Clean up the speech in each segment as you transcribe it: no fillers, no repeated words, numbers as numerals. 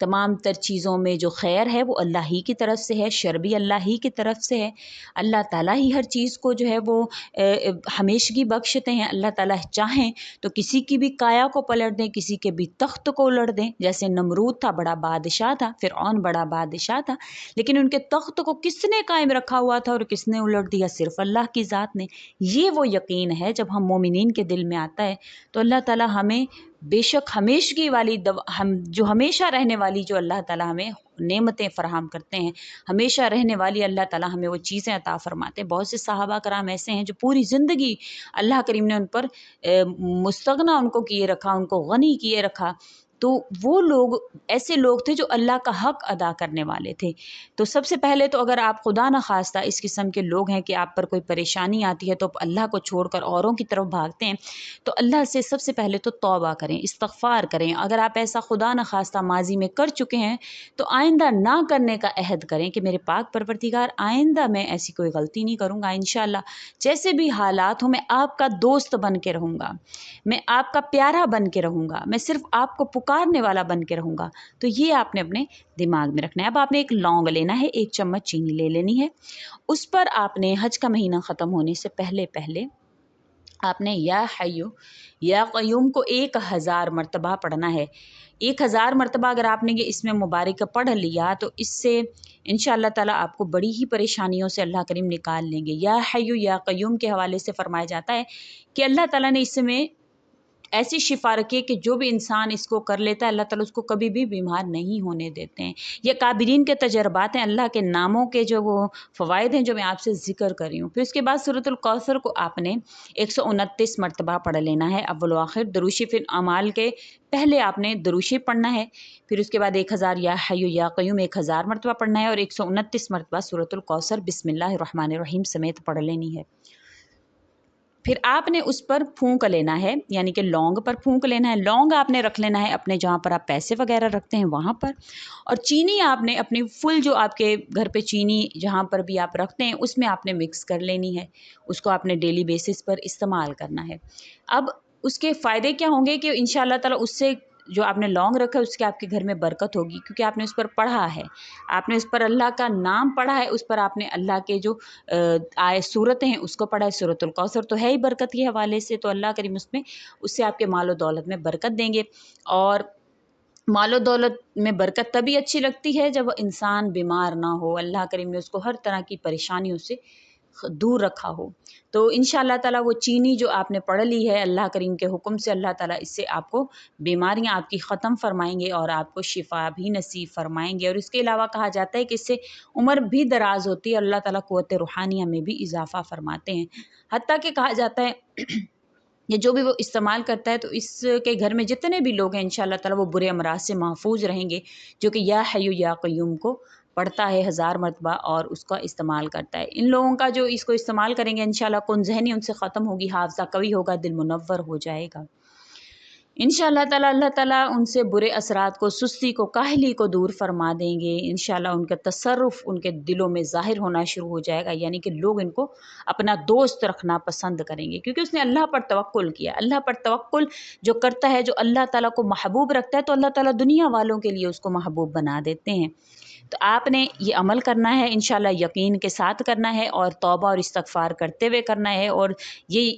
تمام تر چیزوں میں جو خیر ہے وہ اللہ ہی کی طرف سے ہے، شر بھی اللہ ہی کی طرف سے ہے۔ اللہ تعالیٰ ہی ہر چیز کو جو ہے وہ ہمیشگی بخشتے ہیں۔ اللہ تعالیٰ چاہیں تو کسی کی بھی کایا کو پلٹ دیں، کسی کے بھی تخت کو الٹ دیں۔ جیسے نمرود تھا، بڑا بادشاہ تھا، فرعون بڑا بادشاہ تھا، لیکن ان کے تخت کو کس نے قائم رکھا ہوا تھا اور کس نے الٹ دیا؟ صرف اللہ کی ذات نے۔ یہ وہ یقین ہے جب ہم مومنین کے دل میں آتا ہے تو اللہ تعالیٰ ہمیں بے شک ہمیشگی والی ہم جو ہمیشہ رہنے والی جو اللہ تعالیٰ ہمیں نعمتیں فراہم کرتے ہیں، ہمیشہ رہنے والی اللہ تعالیٰ ہمیں وہ چیزیں عطا فرماتے ہیں۔ بہت سے صحابہ کرام ایسے ہیں جو پوری زندگی اللہ کریم نے ان پر مستغنا ان کو کیے رکھا، ان کو غنی کیے رکھا۔ تو وہ لوگ ایسے لوگ تھے جو اللہ کا حق ادا کرنے والے تھے۔ تو سب سے پہلے تو اگر آپ خدا نخواستہ اس قسم کے لوگ ہیں کہ آپ پر کوئی پریشانی آتی ہے تو آپ اللہ کو چھوڑ کر اوروں کی طرف بھاگتے ہیں، تو اللہ سے سب سے پہلے تو توبہ کریں، استغفار کریں۔ اگر آپ ایسا خدا نخواستہ ماضی میں کر چکے ہیں تو آئندہ نہ کرنے کا عہد کریں کہ میرے پاک پروردگار آئندہ میں ایسی کوئی غلطی نہیں کروں گا۔ انشاءاللہ جیسے بھی حالات ہوں میں آپ کا دوست بن کے رہوں گا، میں آپ کا پیارا بن کے رہوں گا، میں صرف آپ کو پکارنے والا بن کے رہوں گا۔ تو یہ آپ نے اپنے دماغ میں رکھنا ہے۔ اب آپ نے ایک لونگ لینا ہے، 1 چمچ چینی لے لینی ہے، اس پر آپ نے حج کا مہینہ ختم ہونے سے پہلے آپ نے یا حیو یا قیوم کو 1000 مرتبہ پڑھنا ہے۔ 1000 مرتبہ اگر آپ نے یہ اس میں مبارک پڑھ لیا تو اس سے انشاءاللہ تعالیٰ آپ کو بڑی ہی پریشانیوں سے اللہ کریم نکال لیں گے۔ یا حیو یا قیوم کے حوالے سے فرمایا جاتا ہے کہ اللہ تعالیٰ نے اس میں ایسی شفا رکھی ہے کہ جو بھی انسان اس کو کر لیتا ہے اللہ تعالیٰ اس کو کبھی بھی بیمار نہیں ہونے دیتے ہیں۔ یہ کابرین کے تجربات ہیں، اللہ کے ناموں کے جو وہ فوائد ہیں جو میں آپ سے ذکر کر رہی ہوں۔ پھر اس کے بعد سورۃ الکوثر کو آپ نے 129 مرتبہ پڑھ لینا ہے، اول و آخر دروشی، پھر اعمال کے پہلے آپ نے دروشی پڑھنا ہے، پھر اس کے بعد 1000 یا حیو یا قیوم 1000 مرتبہ پڑھنا ہے اور 129 مرتبہ سورۃ الکوثر بسم اللہ الرحمن الرحیم سمیت پڑھ لینی ہے۔ پھر آپ نے اس پر پھونک لینا ہے، یعنی کہ لونگ پر پھونک لینا ہے۔ لونگ آپ نے رکھ لینا ہے اپنے جہاں پر آپ پیسے وغیرہ رکھتے ہیں وہاں پر، اور چینی آپ نے اپنی فل جو آپ کے گھر پہ چینی جہاں پر بھی آپ رکھتے ہیں اس میں آپ نے مکس کر لینی ہے، اس کو آپ نے ڈیلی بیسس پر استعمال کرنا ہے۔ اب اس کے فائدے کیا ہوں گے کہ انشاءاللہ تعالیٰ اس سے جو آپ نے لونگ رکھا ہے اس کے آپ کے گھر میں برکت ہوگی، کیونکہ آپ نے اس پر پڑھا ہے، آپ نے اس پر اللہ کا نام پڑھا ہے، اس پر آپ نے اللہ کے جو آئے صورتیں ہیں اس کو پڑھا ہے۔ سورۃ الکوثر تو ہے ہی برکت کے حوالے سے، تو اللہ کریم اس سے آپ کے مال و دولت میں برکت دیں گے۔ اور مال و دولت میں برکت تبھی اچھی لگتی ہے جب انسان بیمار نہ ہو، اللہ کریم نے اس کو ہر طرح کی پریشانیوں سے دور رکھا ہو۔ تو انشاءاللہ تعالیٰ وہ چینی جو آپ نے پڑھ لی ہے اللہ کریم کے حکم سے، اللہ تعالیٰ اس سے آپ کو بیماریاں آپ کی ختم فرمائیں گے اور آپ کو شفا بھی نصیب فرمائیں گے۔ اور اس کے علاوہ کہا جاتا ہے کہ اس سے عمر بھی دراز ہوتی ہے، اللہ تعالیٰ قوت روحانیہ میں بھی اضافہ فرماتے ہیں۔ حتیٰ کہ کہا جاتا ہے یہ جو بھی وہ استعمال کرتا ہے تو اس کے گھر میں جتنے بھی لوگ ہیں انشاءاللہ تعالیٰ وہ برے امراض سے محفوظ رہیں گے، جو کہ یا حیو یا قیوم کو پڑھتا ہے 1000 مرتبہ اور اس کا استعمال کرتا ہے۔ ان لوگوں کا جو اس کو استعمال کریں گے انشاءاللہ کن ذہنی ان سے ختم ہوگی، حافظہ قوی ہوگا، دل منور ہو جائے گا انشاءاللہ تعالیٰ۔ اللہ تعالیٰ ان سے برے اثرات کو، سستی کو، کاہلی کو دور فرما دیں گے انشاءاللہ۔ ان کا تصرف ان کے دلوں میں ظاہر ہونا شروع ہو جائے گا، یعنی کہ لوگ ان کو اپنا دوست رکھنا پسند کریں گے، کیونکہ اس نے اللہ پر توکل کیا۔ اللہ پر توکل جو کرتا ہے، جو اللہ تعالیٰ کو محبوب رکھتا ہے، تو اللہ تعالیٰ دنیا والوں کے لیے اس کو محبوب بنا دیتے ہیں۔ تو آپ نے یہ عمل کرنا ہے انشاءاللہ، یقین کے ساتھ کرنا ہے اور توبہ اور استغفار کرتے ہوئے کرنا ہے، اور یہ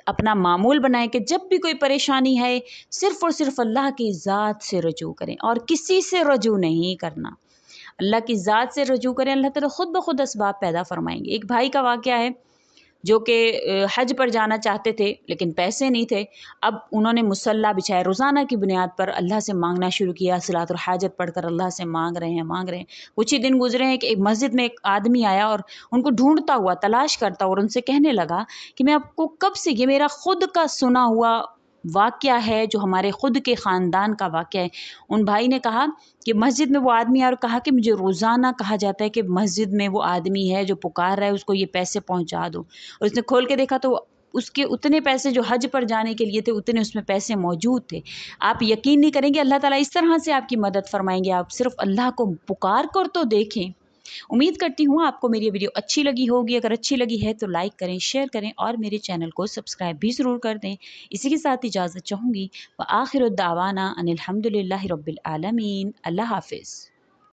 اپنا معمول بنائیں کہ جب بھی کوئی پریشانی ہے صرف اور صرف اللہ کی ذات سے رجوع کریں اور کسی سے رجوع نہیں کرنا۔ اللہ کی ذات سے رجوع کریں، اللہ تعالیٰ خود بخود اسباب پیدا فرمائیں گے۔ ایک بھائی کا واقعہ ہے جو کہ حج پر جانا چاہتے تھے لیکن پیسے نہیں تھے۔ اب انہوں نے مصلی بچھایا، روزانہ کی بنیاد پر اللہ سے مانگنا شروع کیا، صلاۃ الحاجت پڑھ کر اللہ سے مانگ رہے ہیں۔ کچھ ہی دن گزرے ہیں کہ ایک مسجد میں ایک آدمی آیا اور ان کو ڈھونڈتا ہوا، تلاش کرتا اور ان سے کہنے لگا کہ میں آپ کو کب سے، یہ میرا خود کا سنا ہوا واقعہ ہے، جو ہمارے خود کے خاندان کا واقعہ ہے۔ ان بھائی نے کہا کہ مسجد میں وہ آدمی آیا اور کہا کہ مجھے روزانہ کہا جاتا ہے کہ مسجد میں وہ آدمی ہے جو پکار رہا ہے، اس کو یہ پیسے پہنچا دو۔ اور اس نے کھول کے دیکھا تو اس کے اتنے پیسے جو حج پر جانے کے لیے تھے اتنے اس میں پیسے موجود تھے۔ آپ یقین نہیں کریں گے، اللہ تعالیٰ اس طرح سے آپ کی مدد فرمائیں گے۔ آپ صرف اللہ کو پکار کر تو دیکھیں، امید کرتی ہوں آپ کو میری یہ ویڈیو اچھی لگی ہوگی. اگر اچھی لگی ہے تو لائک کریں، شیئر کریں اور میرے چینل کو سبسکرائب بھی ضرور کر دیں. اسی کے ساتھ اجازت چاہوں گی. وآخر الدعوانا ان الحمد للہ رب العالمین. اللہ حافظ.